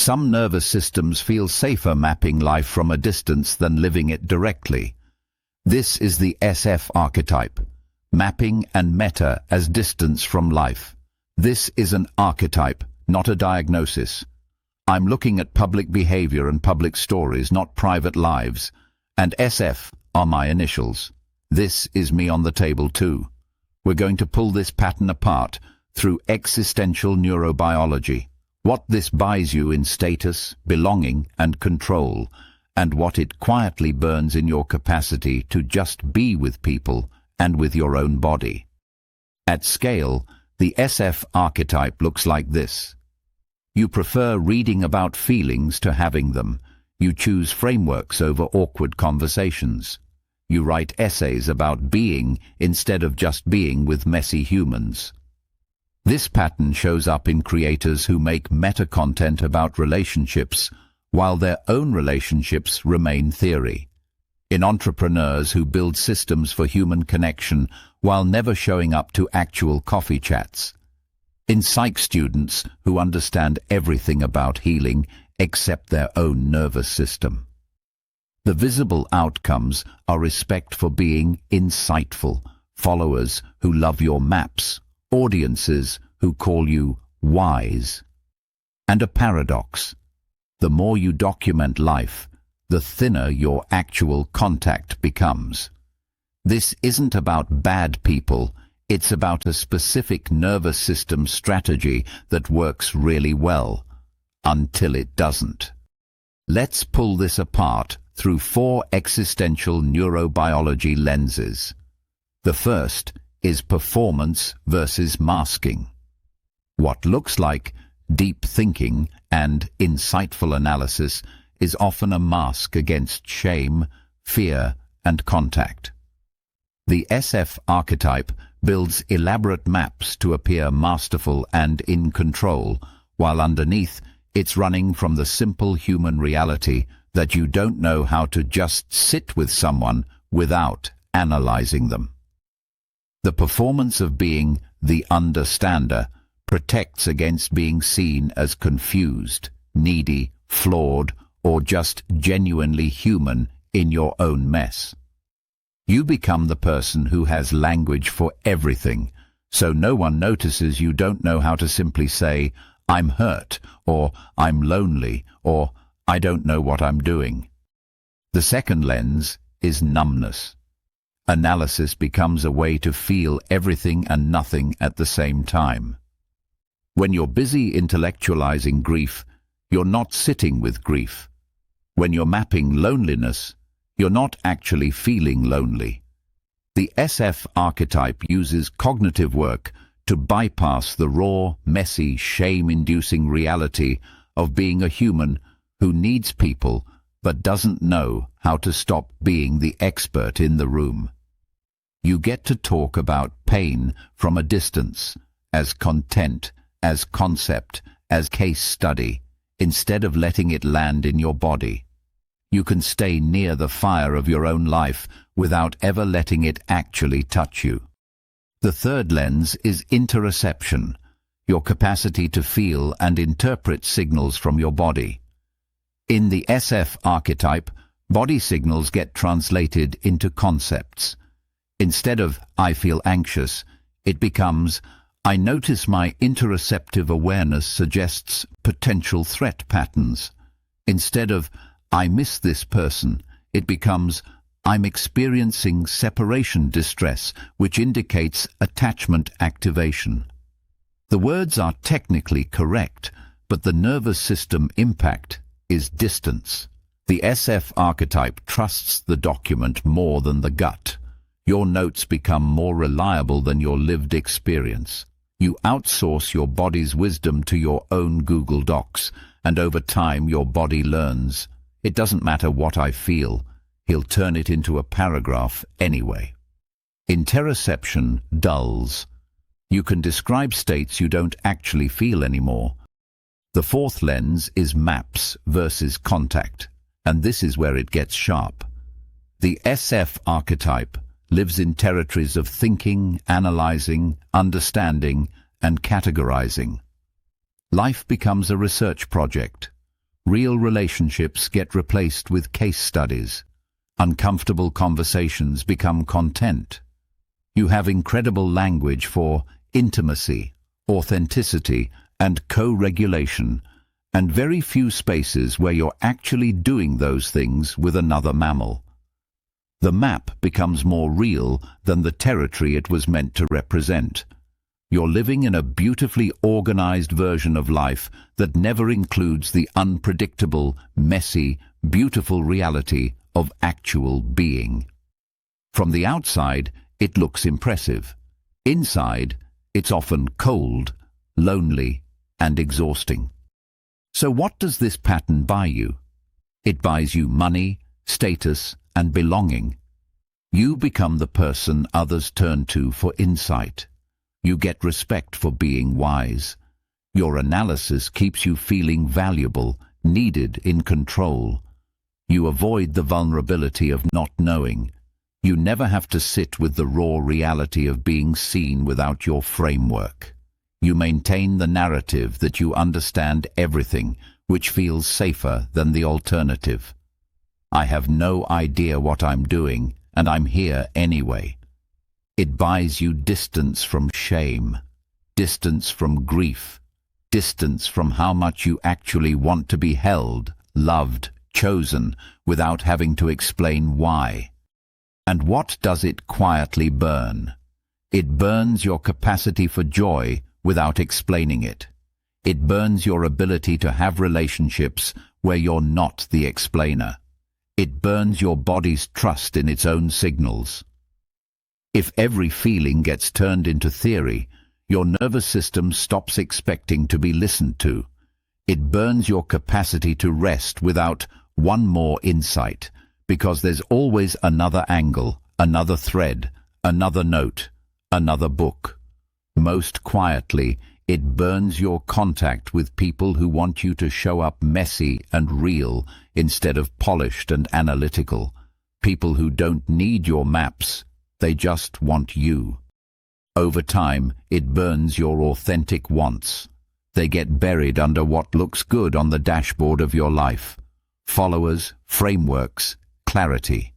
Some nervous systems feel safer mapping life from a distance than living it directly. This is the SF archetype, mapping and meta as distance from life. This is an archetype, not a diagnosis. I'm looking at public behavior and public stories, not private lives. And SF are my initials. This is me on the table too. We're going to pull this pattern apart through existential neurobiology. What this buys you in status, belonging, and control, and what it quietly burns in your capacity to just be with people and with your own body. At scale, the SF archetype looks like this. You prefer reading about feelings to having them. You choose frameworks over awkward conversations. You write essays about being instead of just being with messy humans. This pattern shows up in creators who make meta-content about relationships while their own relationships remain theory. In entrepreneurs who build systems for human connection while never showing up to actual coffee chats. In psych students who understand everything about healing except their own nervous system. The visible outcomes are respect for being insightful, followers who love your maps, audiences who call you wise. And a paradox. The more you document life, the thinner your actual contact becomes. This isn't about bad people, it's about a specific nervous system strategy that works really well, until it doesn't. Let's pull this apart through 4 existential neurobiology lenses. The first is performance versus masking. What looks like deep thinking and insightful analysis is often a mask against shame, fear, and contact. The SF archetype builds elaborate maps to appear masterful and in control, while underneath it's running from the simple human reality that you don't know how to just sit with someone without analyzing them. The performance of being the understander protects against being seen as confused, needy, flawed, or just genuinely human in your own mess. You become the person who has language for everything, so no one notices you don't know how to simply say, "I'm hurt," or "I'm lonely," or "I don't know what I'm doing." The second lens is numbness. Analysis becomes a way to feel everything and nothing at the same time. When you're busy intellectualizing grief, you're not sitting with grief. When you're mapping loneliness, you're not actually feeling lonely. The SF archetype uses cognitive work to bypass the raw, messy, shame-inducing reality of being a human who needs people but doesn't know how to stop being the expert in the room. You get to talk about pain from a distance, as content, as concept, as case study, instead of letting it land in your body. You can stay near the fire of your own life without ever letting it actually touch you. The third lens is interoception, your capacity to feel and interpret signals from your body. In the SF archetype, body signals get translated into concepts. Instead of "I feel anxious," it becomes "I notice my interoceptive awareness suggests potential threat patterns." Instead of "I miss this person," it becomes "I'm experiencing separation distress, which indicates attachment activation." The words are technically correct, but the nervous system impact is distance. The SF archetype trusts the document more than the gut. Your notes become more reliable than your lived experience. You outsource your body's wisdom to your own Google Docs, and over time your body learns. It doesn't matter what I feel, he'll turn it into a paragraph anyway. Interoception dulls. You can describe states you don't actually feel anymore. The fourth lens is maps versus contact, and this is where it gets sharp. The SF archetype lives in territories of thinking, analyzing, understanding, and categorizing. Life becomes a research project. Real relationships get replaced with case studies. Uncomfortable conversations become content. You have incredible language for intimacy, authenticity, and co-regulation, and very few spaces where you're actually doing those things with another mammal. The map becomes more real than the territory it was meant to represent. You're living in a beautifully organized version of life that never includes the unpredictable, messy, beautiful reality of actual being. From the outside, it looks impressive. Inside, it's often cold, lonely, and exhausting. So what does this pattern buy you? It buys you money, status, and belonging. You become the person others turn to for insight. You get respect for being wise. Your analysis keeps you feeling valuable, needed, in control. You avoid the vulnerability of not knowing. You never have to sit with the raw reality of being seen without your framework. You maintain the narrative that you understand everything, which feels safer than the alternative. I have no idea what I'm doing, and I'm here anyway. It buys you distance from shame, distance from grief, distance from how much you actually want to be held, loved, chosen, without having to explain why. And what does it quietly burn? It burns your capacity for joy without explaining it. It burns your ability to have relationships where you're not the explainer. It burns your body's trust in its own signals. If every feeling gets turned into theory, your nervous system stops expecting to be listened to. It burns your capacity to rest without one more insight, because there's always another angle, another thread, another note, another book. Most quietly, it burns your contact with people who want you to show up messy and real instead of polished and analytical. People who don't need your maps, they just want you. Over time, it burns your authentic wants. They get buried under what looks good on the dashboard of your life. Followers, frameworks, clarity.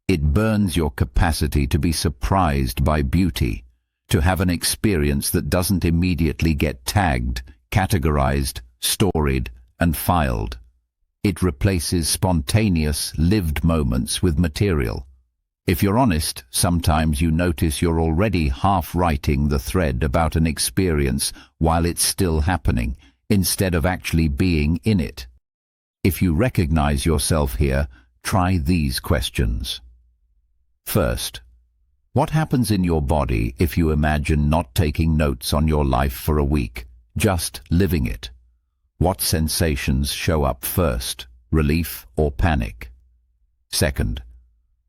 It burns your capacity to be surprised by beauty, to have an experience that doesn't immediately get tagged, categorized, storied, and filed. It replaces spontaneous, lived moments with material. If you're honest, sometimes you notice you're already half writing the thread about an experience while it's still happening, instead of actually being in it. If you recognize yourself here, try these questions. First, what happens in your body if you imagine not taking notes on your life for a week, just living it? What sensations show up first, relief or panic? Second,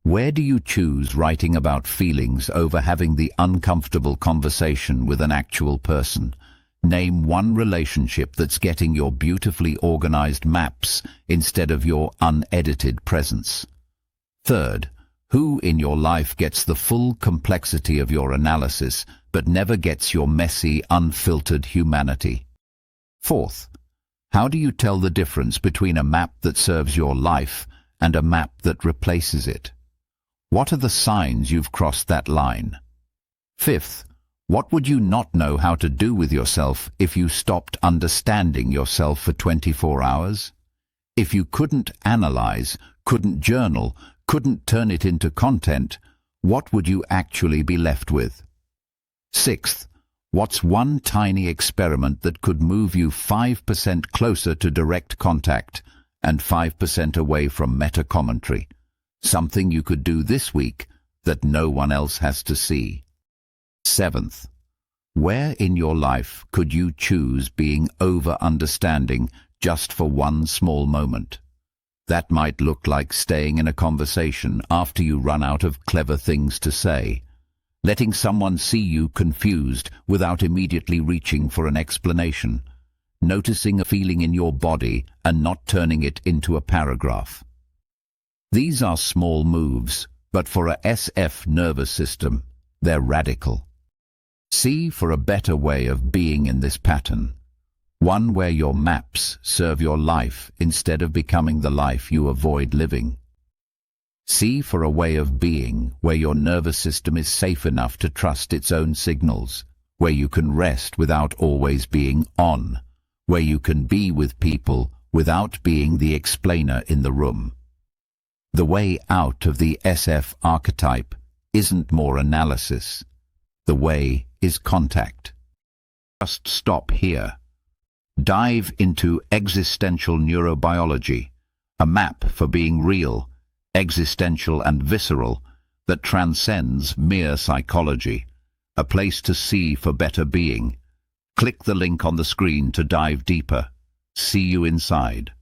where do you choose writing about feelings over having the uncomfortable conversation with an actual person? Name one relationship that's getting your beautifully organized maps instead of your unedited presence. Third, who in your life gets the full complexity of your analysis but never gets your messy, unfiltered humanity? Fourth, how do you tell the difference between a map that serves your life and a map that replaces it? What are the signs you've crossed that line? Fifth, what would you not know how to do with yourself if you stopped understanding yourself for 24 hours? If you couldn't analyze, couldn't journal, couldn't turn it into content, what would you actually be left with? Sixth, what's one tiny experiment that could move you 5% closer to direct contact and 5% away from meta-commentary? Something you could do this week that no one else has to see. Seventh, where in your life could you choose being over-understanding just for one small moment? That might look like staying in a conversation after you run out of clever things to say, letting someone see you confused without immediately reaching for an explanation, noticing a feeling in your body and not turning it into a paragraph. These are small moves, but for a SF nervous system, they're radical. See for a better way of being in this pattern. One where your maps serve your life instead of becoming the life you avoid living. C for a way of being where your nervous system is safe enough to trust its own signals, where you can rest without always being on, where you can be with people without being the explainer in the room. The way out of the SF archetype isn't more analysis. The way is contact. Just stop here. Dive into existential neurobiology, a map for being real, existential and visceral, that transcends mere psychology, a place to see for better being. Click the link on the screen to dive deeper. See you inside.